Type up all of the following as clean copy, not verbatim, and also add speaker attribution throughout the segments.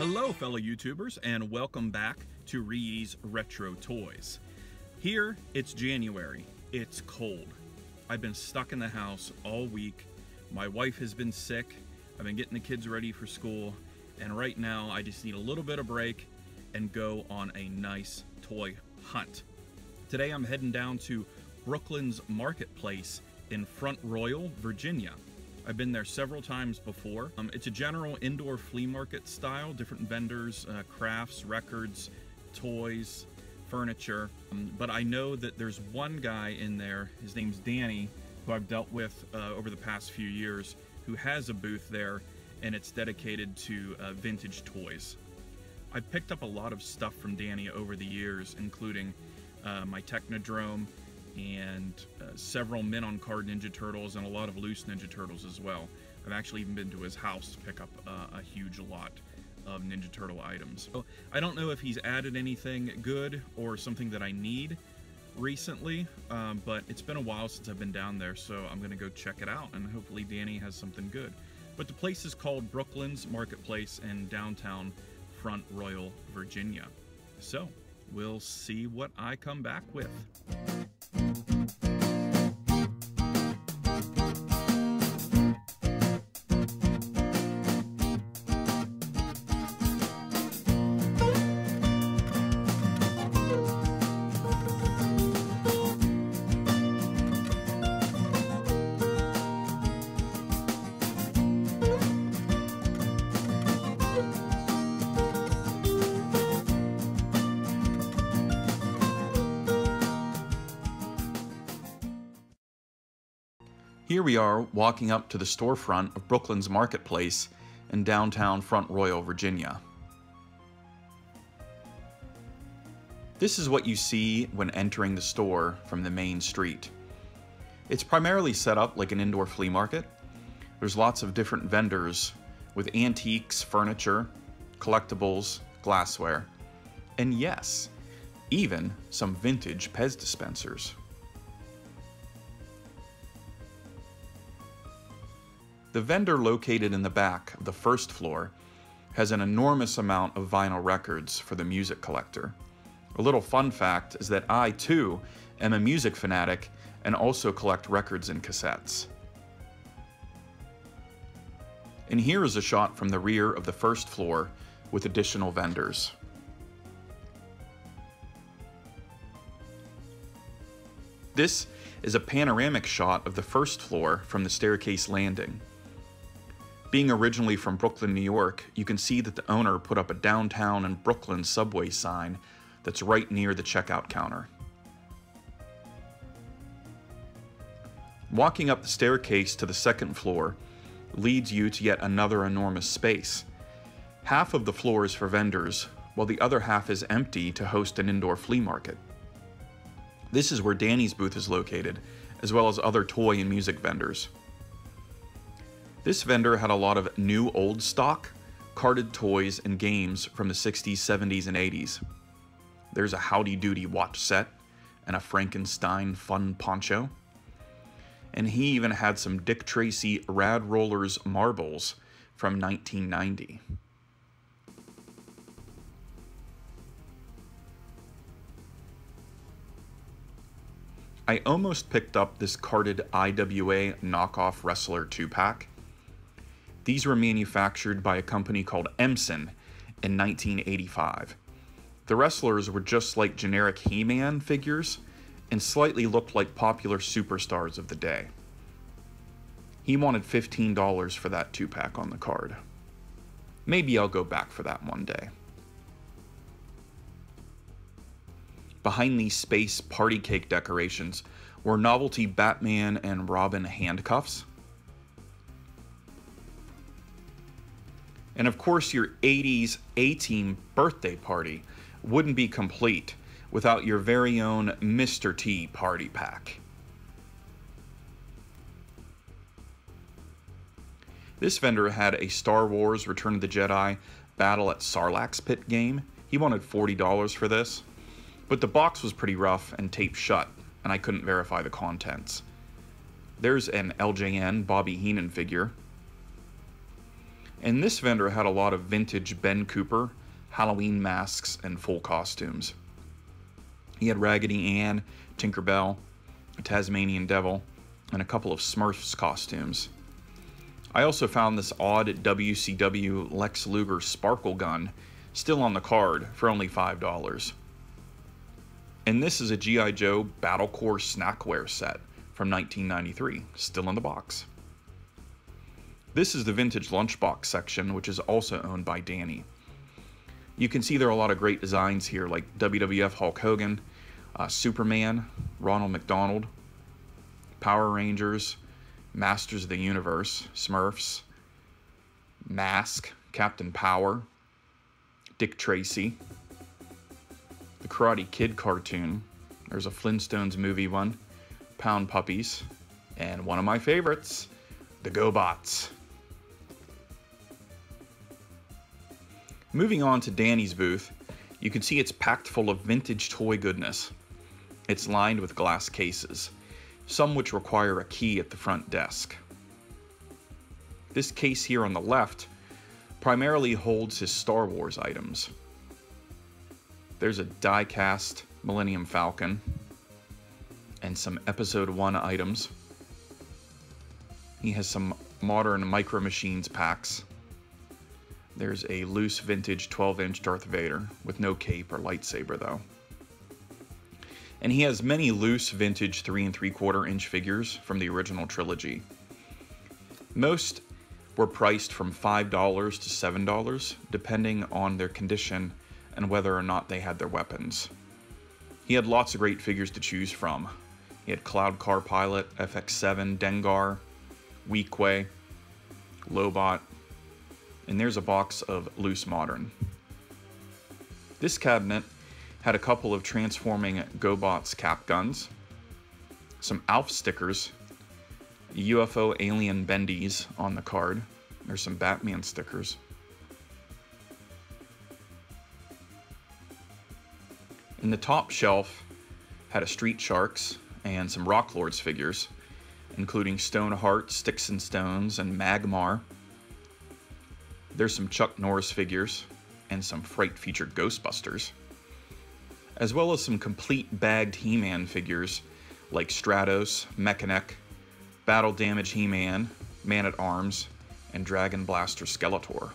Speaker 1: Hello fellow YouTubers and welcome back to ReeYees Retro Toys. Here it's January, it's cold. I've been stuck in the house all week. My wife has been sick, I've been getting the kids ready for school, and right now I just need a little bit of break and go on a nice toy hunt. Today I'm heading down to Brooklyn's Marketplace in Front Royal, Virginia. I've been there several times before. It's a general indoor flea market style, different vendors, crafts, records, toys, furniture. But I know that there's one guy in there, his name's Danny, who I've dealt with over the past few years, who has a booth there, and it's dedicated to vintage toys. I've picked up a lot of stuff from Danny over the years, including my Technodrome, and several mint-on-card Ninja Turtles and a lot of loose Ninja Turtles as well. I've actually even been to his house to pick up a huge lot of Ninja Turtle items. So I don't know if he's added anything good or something that I need recently, but it's been a while since I've been down there, so I'm gonna go check it out and hopefully Danny has something good. But the place is called Brooklyn's Marketplace in downtown Front Royal, Virginia. So we'll see what I come back with. Here we are walking up to the storefront of Brooklyn's Marketplace in downtown Front Royal, Virginia. This is what you see when entering the store from the main street. It's primarily set up like an indoor flea market. There's lots of different vendors with antiques, furniture, collectibles, glassware, and yes, even some vintage Pez dispensers. The vendor located in the back of the first floor has an enormous amount of vinyl records for the music collector. A little fun fact is that I, too, am a music fanatic and also collect records and cassettes. And here is a shot from the rear of the first floor with additional vendors. This is a panoramic shot of the first floor from the staircase landing. Being originally from Brooklyn, New York, you can see that the owner put up a downtown and Brooklyn subway sign that's right near the checkout counter. Walking up the staircase to the second floor leads you to yet another enormous space. Half of the floor is for vendors, while the other half is empty to host an indoor flea market. This is where Danny's booth is located, as well as other toy and music vendors. This vendor had a lot of new old stock, carded toys and games from the 60s, 70s, and 80s. There's a Howdy Doody watch set and a Frankenstein fun poncho. And he even had some Dick Tracy Rad Rollers marbles from 1990. I almost picked up this carded IWA knockoff wrestler 2-pack. These were manufactured by a company called Emson in 1985. The wrestlers were just like generic He-Man figures and slightly looked like popular superstars of the day. He wanted $15 for that 2-pack on the card. Maybe I'll go back for that one day. Behind these space party cake decorations were novelty Batman and Robin handcuffs. And of course, your 80s A-Team birthday party wouldn't be complete without your very own Mr. T party pack. This vendor had a Star Wars Return of the Jedi Battle at Sarlacc's Pit game. He wanted $40 for this, but the box was pretty rough and taped shut, and I couldn't verify the contents. There's an LJN Bobby Heenan figure, And this vendor had a lot of vintage Ben Cooper Halloween masks and full costumes. He had Raggedy Ann, Tinkerbell, a Tasmanian Devil, and a couple of Smurfs costumes. I also found this odd WCW Lex Luger sparkle gun still on the card for only $5. And this is a G.I. Joe Battle Corps snackware set from 1993, still in the box. This is the vintage lunchbox section, which is also owned by Danny. You can see there are a lot of great designs here, like WWF Hulk Hogan, Superman, Ronald McDonald, Power Rangers, Masters of the Universe, Smurfs, Mask, Captain Power, Dick Tracy, the Karate Kid cartoon. There's a Flintstones movie one, Pound Puppies, and one of my favorites, the GoBots. Moving on to Danny's booth, you can see it's packed full of vintage toy goodness. It's lined with glass cases, some which require a key at the front desk. This case here on the left primarily holds his Star Wars items. There's a die-cast Millennium Falcon and some Episode 1 items. He has some modern Micro Machines packs. There's a loose vintage 12-inch Darth Vader with no cape or lightsaber though. And he has many loose vintage 3 3/4 inch figures from the original trilogy. Most were priced from $5 to $7, depending on their condition and whether or not they had their weapons. He had lots of great figures to choose from. He had Cloud Car Pilot, FX7, Dengar, Weequay, Lobot, and there's a box of loose modern. This cabinet had a couple of transforming GoBots cap guns, some ALF stickers, UFO alien bendies on the card. There's some Batman stickers. And the top shelf had a Street Sharks and some Rock Lords figures, including Stoneheart, Sticks and Stones, and Magmar. There's some Chuck Norris figures and some Fright featured Ghostbusters, as well as some complete bagged He-Man figures like Stratos, Mechanic, Battle Damage He-Man, Man-at-Arms, and Dragon Blaster Skeletor.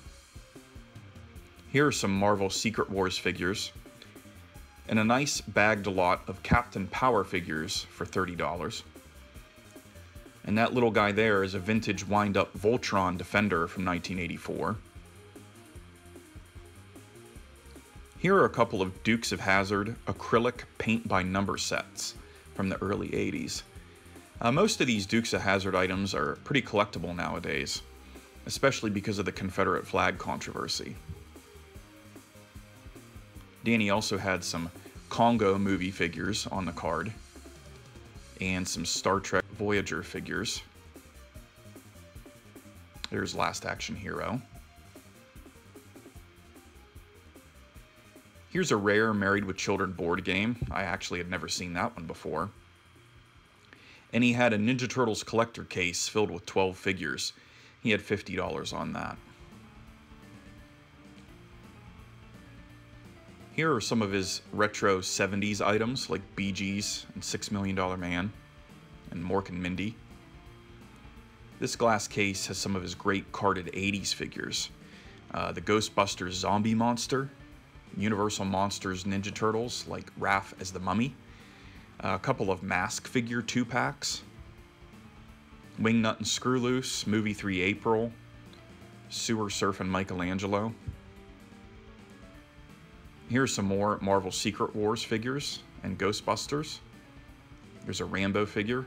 Speaker 1: Here are some Marvel Secret Wars figures, and a nice bagged lot of Captain Power figures for $30. And that little guy there is a vintage wind-up Voltron Defender from 1984. Here are a couple of Dukes of Hazzard acrylic paint-by-number sets from the early 80s. Most of these Dukes of Hazzard items are pretty collectible nowadays, especially because of the Confederate flag controversy. Danny also had some Congo movie figures on the card, and some Star Trek Voyager figures. There's Last Action Hero. Here's a rare Married with Children board game. I actually had never seen that one before. And he had a Ninja Turtles collector case filled with 12 figures. He had $50 on that. Here are some of his retro 70s items like Bee Gees and $6 Million Man and Mork and Mindy. This glass case has some of his great carded 80s figures. The Ghostbusters Zombie Monster, Universal Monsters Ninja Turtles like Raph as the Mummy, a couple of Mask figure 2-packs, Wingnut and Screwloose, Movie 3 April, Sewer Surfing Michelangelo. Here's some more Marvel Secret Wars figures and Ghostbusters. There's a Rambo figure,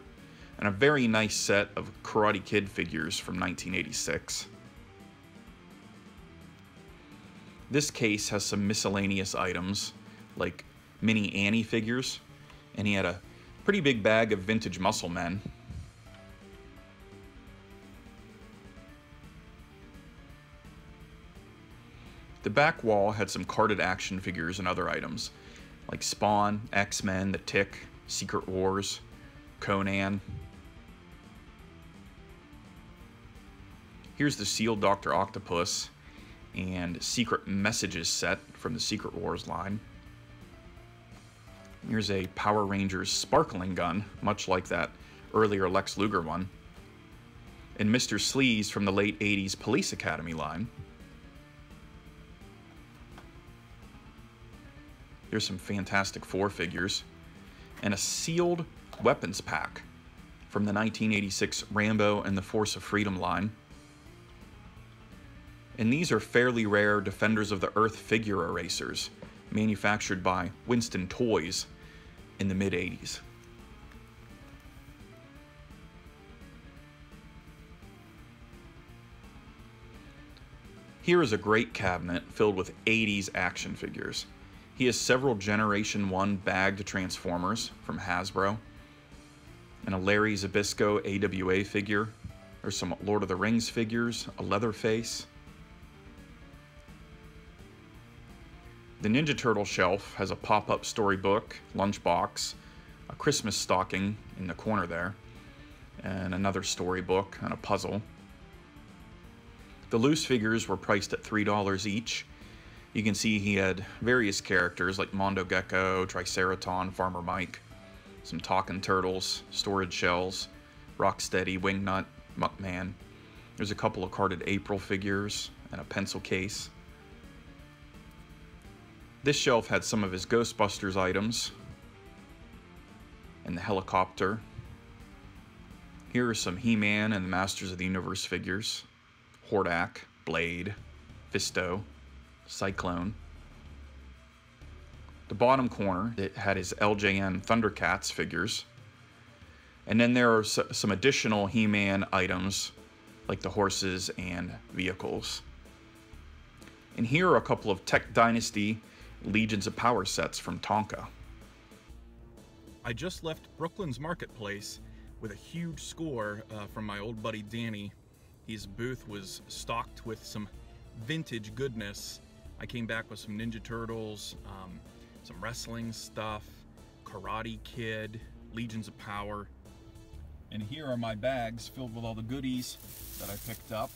Speaker 1: and a very nice set of Karate Kid figures from 1986. This case has some miscellaneous items, like mini Annie figures, and he had a pretty big bag of vintage Muscle Men. The back wall had some carded action figures and other items, like Spawn, X-Men, The Tick, Secret Wars, Conan. Here's the sealed Dr. Octopus and Secret Messages set from the Secret Wars line. Here's a Power Rangers sparkling gun, much like that earlier Lex Luger one. And Mr. Sleaze from the late 80s Police Academy line. Here's some Fantastic Four figures. And a sealed weapons pack from the 1986 Rambo and the Force of Freedom line. And these are fairly rare Defenders of the Earth figure erasers, manufactured by Winston Toys in the mid-80s. Here is a great cabinet filled with 80s action figures. He has several Generation 1 bagged Transformers from Hasbro, and a Larry Zbyszko AWA figure. There's some Lord of the Rings figures, a Leatherface. The Ninja Turtle shelf has a pop-up storybook, lunchbox, a Christmas stocking in the corner there, and another storybook and a puzzle. The loose figures were priced at $3 each. You can see he had various characters like Mondo Gecko, Triceraton, Farmer Mike, some talking turtles, storage shells, Rocksteady, Wingnut, Muckman. There's a couple of carded April figures and a pencil case. This shelf had some of his Ghostbusters items and the helicopter. Here are some He-Man and the Masters of the Universe figures. Hordak, Blade, Fisto, Cyclone. The bottom corner, it had his LJN Thundercats figures. And then there are some additional He-Man items, like the horses and vehicles. And here are a couple of Tech Dynasty Legions of Power sets from Tonka. I just left Brooklyn's Marketplace with a huge score from my old buddy Danny. His booth was stocked with some vintage goodness. I came back with some Ninja Turtles, some wrestling stuff, Karate Kid, Legions of Power. And here are my bags filled with all the goodies that I picked up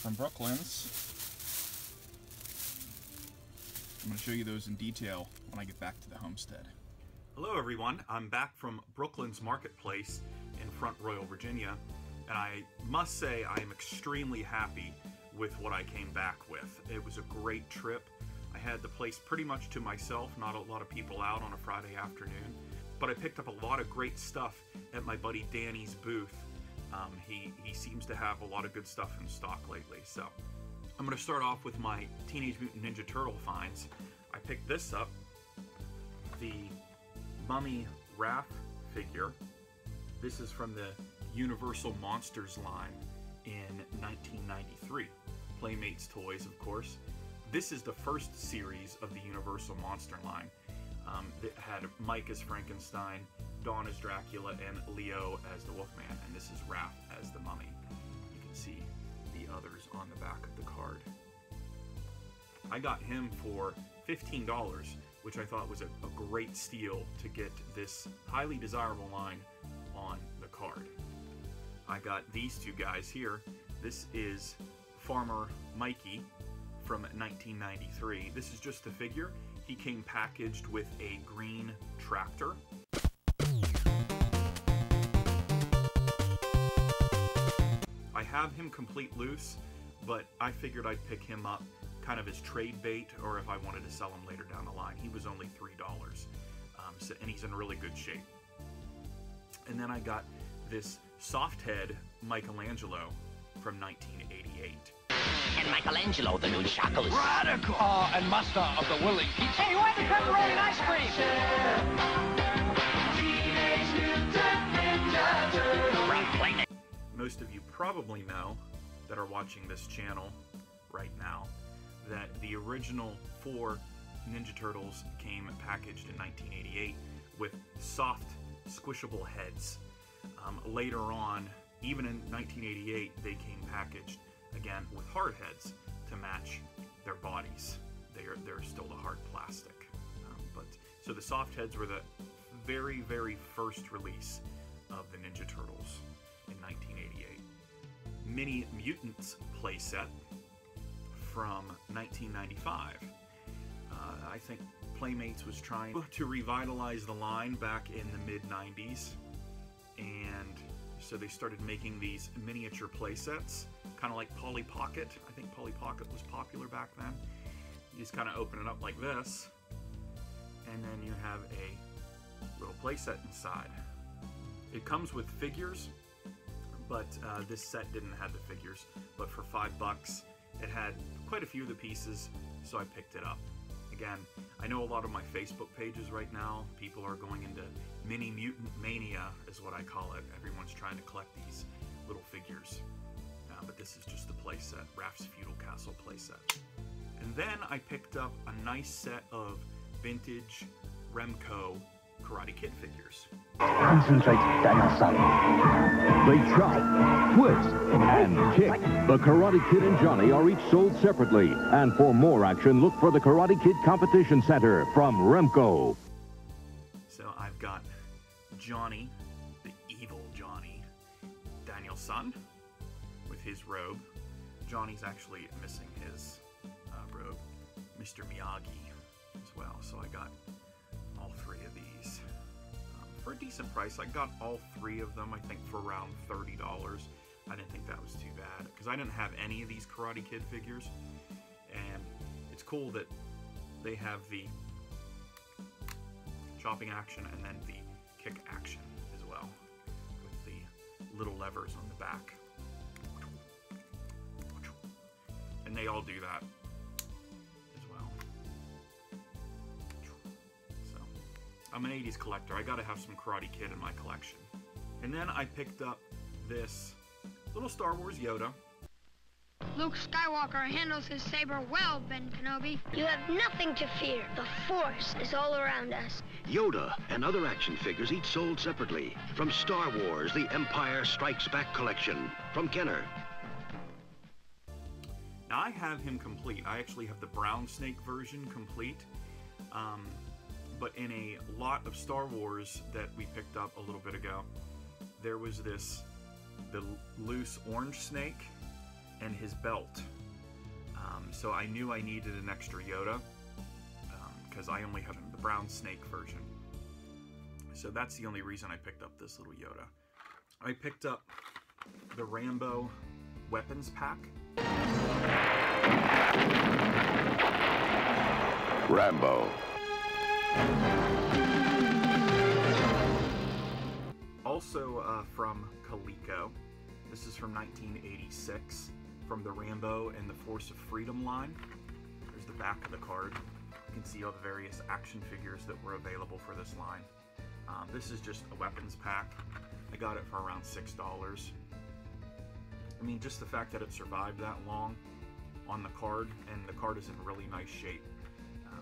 Speaker 1: from Brooklyn's. I'm going to show you those in detail when I get back to the homestead. Hello everyone, I'm back from Brooklyn's Marketplace in Front Royal, Virginia, and I must say I am extremely happy with what I came back with. It was a great trip. I had the place pretty much to myself, not a lot of people out on a Friday afternoon, but I picked up a lot of great stuff at my buddy Danny's booth. He seems to have a lot of good stuff in stock lately, so I'm going to start off with my Teenage Mutant Ninja Turtle finds. I picked this up, the Mummy Raph figure. This is from the Universal Monsters line in 1993. Playmates toys, of course. This is the first series of the Universal Monster line that had Mike as Frankenstein, Dawn as Dracula, and Leo as the Wolfman, and this is Raph as the Mummy. You can see the others on the back of the card. I got him for $15, which I thought was a great steal to get this highly desirable line on the card. I got these two guys here. This is Farmer Mikey from 1993. This is just the figure. He came packaged with a green tractor. I have him complete loose, but I figured I'd pick him up kind of as trade bait, or if I wanted to sell him later down the line. He was only $3, and he's in really good shape. And then I got this soft head Michelangelo from 1988.
Speaker 2: And Michelangelo, the new chocolate.
Speaker 3: Radical! And master of the willing pizza.
Speaker 2: Hey, who had the pepperoni ice cream? From Playmates.
Speaker 1: Most of you probably know that are watching this channel right now that the original 4 Ninja Turtles came packaged in 1988 with soft, squishable heads. Later on, even in 1988, they came packaged again with hard heads to match their bodies. They're still the hard plastic. So the soft heads were the very, very first release of the Ninja Mini Mutants playset from 1995. I think Playmates was trying to revitalize the line back in the mid-90s, and so they started making these miniature playsets, kind of like Polly Pocket. I think Polly Pocket was popular back then. You just kind of open it up like this, and then you have a little playset inside. It comes with figures, but this set didn't have the figures. But for $5, it had quite a few of the pieces, so I picked it up. Again, I know a lot of my Facebook pages right now, people are going into mini mutant mania, is what I call it. Everyone's trying to collect these little figures. But this is just the playset, Raph's Feudal Castle playset. And then I picked up a nice set of vintage Remco Karate Kid figures.
Speaker 4: Concentrate, Daniel-san.
Speaker 5: They chop, twist, and kick. The Karate Kid and Johnny are each sold separately. And for more action, look for the Karate Kid Competition Center from Remco.
Speaker 1: So I've got Johnny, the evil Johnny, Daniel-san, with his robe. Johnny's actually missing his robe. Mr. Miyagi as well. So I got all three of these. For a decent price. I got all three of them, I think, for around $30. I didn't think that was too bad, because I didn't have any of these Karate Kid figures. And it's cool that they have the chopping action and then the kick action as well, with the little levers on the back. And they all do that as well. So, I'm an 80s collector. I gotta have some Karate Kid in my collection. And then I picked up this little Star Wars Yoda.
Speaker 6: Luke Skywalker handles his saber well, Ben Kenobi.
Speaker 7: You have nothing to fear. The Force is all around us.
Speaker 8: Yoda and other action figures each sold separately. From Star Wars, The Empire Strikes Back collection. From Kenner.
Speaker 1: Now I have him complete. I actually have the Brown Snake version complete. But in a lot of Star Wars that we picked up a little bit ago, there was the loose orange snake and his belt. So I knew I needed an extra Yoda, because I only have the Brown Snake version. So that's the only reason I picked up this little Yoda. I picked up the Rambo weapons pack.
Speaker 8: Rambo.
Speaker 1: Also from Coleco. This is from 1986, from the Rambo and the Force of Freedom line. There's the back of the card. You can see all the various action figures that were available for this line. This is just a weapons pack. I got it for around $6. I mean, just the fact that it survived that long on the card, and the card is in really nice shape.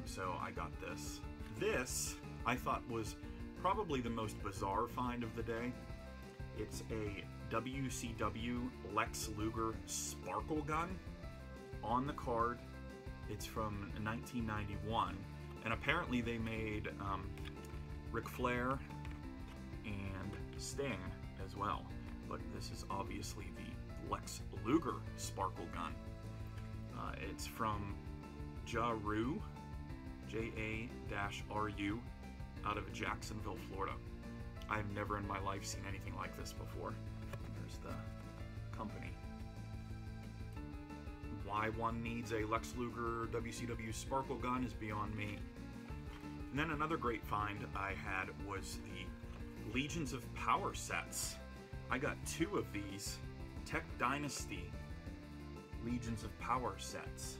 Speaker 1: So I got this. This, I thought, was probably the most bizarre find of the day. It's a WCW Lex Luger sparkle gun on the card. It's from 1991, and apparently they made Ric Flair and Sting as well. But this is obviously the Lex Luger sparkle gun. It's from Jaru, J-A-R-U, out of Jacksonville, Florida. I've never in my life seen anything like this before. There's the company. Why one needs a Lex Luger WCW sparkle gun is beyond me. And then another great find I had was the Legions of Power sets. I got 2 of these Tech Dynasty Legions of Power sets.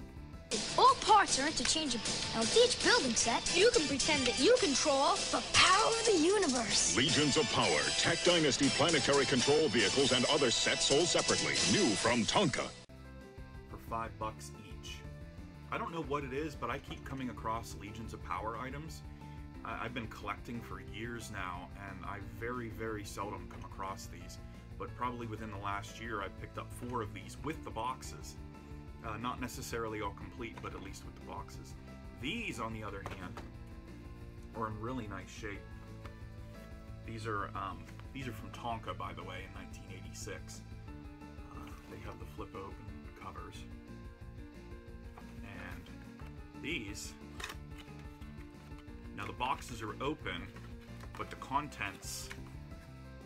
Speaker 6: All parts are interchangeable. Now with each building set, you can pretend that you control the power of the universe.
Speaker 9: Legions of Power, Tech Dynasty planetary control vehicles and other sets sold separately. New from Tonka.
Speaker 1: For $5 each. I don't know what it is, but I keep coming across Legions of Power items. I've been collecting for years now, and I very, very seldom come across these. But probably within the last year, I've picked up 4 of these with the boxes. Not necessarily all complete, but at least with the boxes. These, on the other hand, are in really nice shape. These are from Tonka, by the way, in 1986. They have the flip open covers. And these, now the boxes are open, but the contents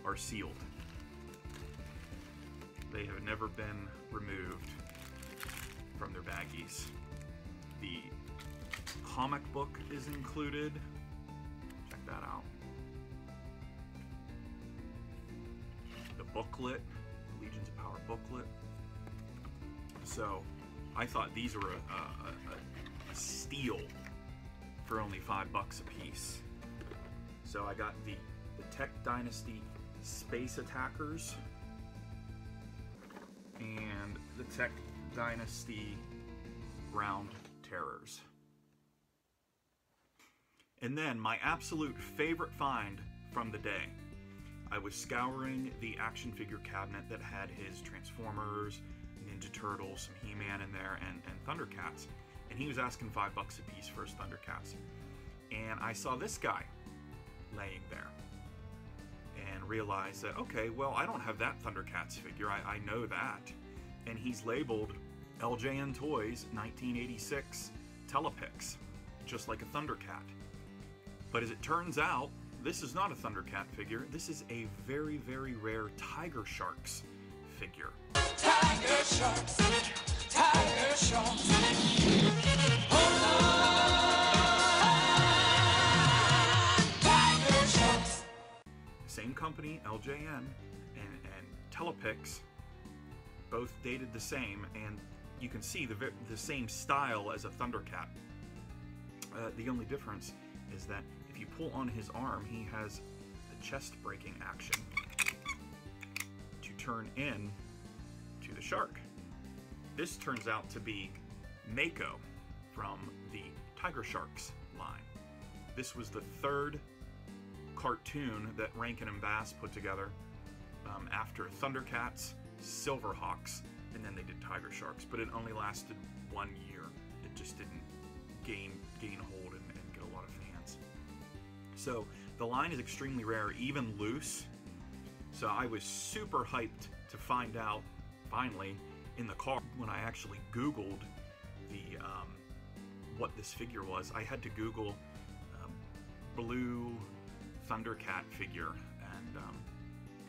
Speaker 1: are sealed. They have never been removed from their baggies. The comic book is included. Check that out. The booklet, Legions of Power booklet. So I thought these were a steal for only $5 a piece. So I got the Tech Dynasty Space Attackers and the Tech Dynasty Ground Terrors. And then my absolute favorite find from the day. I was scouring the action figure cabinet that had his Transformers, Ninja Turtles, some He-Man in there, and Thundercats. And he was asking $5 a piece for his Thundercats. And I saw this guy laying there and realized that, okay, well, I don't have that Thundercats figure. I know that. And he's labeled LJN Toys 1986 Telepix, just like a Thundercat. But as it turns out, this is not a Thundercat figure. This is a very, very rare Tiger Sharks figure.
Speaker 10: Tiger Sharks, Tiger Sharks. Hold on. Tiger Sharks.
Speaker 1: Same company, LJN and Telepix, both dated the same, and you can see the same style as a Thundercat. The only difference is that if you pull on his arm, he has the chest breaking action to turn in to the shark. This turns out to be Mako from the Tiger Sharks line. This was the third cartoon that Rankin and Bass put together after Thundercats, Silverhawks, and then they did Tiger Sharks, but it only lasted 1 year. It just didn't gain hold and get a lot of fans. So the line is extremely rare, even loose. So I was super hyped to find out, finally, in the car, when I actually Googled the what this figure was. I had to Google blue Thundercat figure, and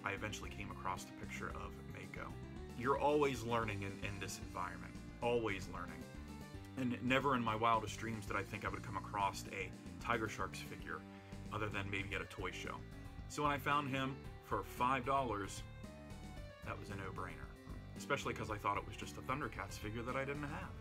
Speaker 1: I eventually came across the picture of Mako. You're always learning in this environment, always learning. And never in my wildest dreams did I think I would come across a Tiger Sharks figure other than maybe at a toy show. So when I found him for $5, that was a no-brainer. Especially because I thought it was just a Thundercats figure that I didn't have.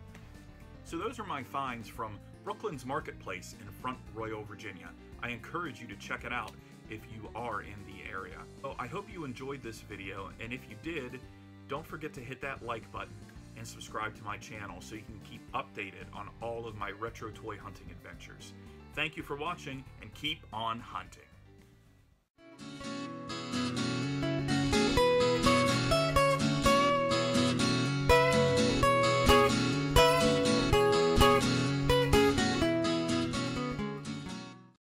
Speaker 1: So those are my finds from Brooklyn's Marketplace in Front Royal, Virginia. I encourage you to check it out if you are in the area. So I hope you enjoyed this video, and if you did, don't forget to hit that like button and subscribe to my channel so you can keep updated on all of my retro toy hunting adventures. Thank you for watching, and keep on hunting.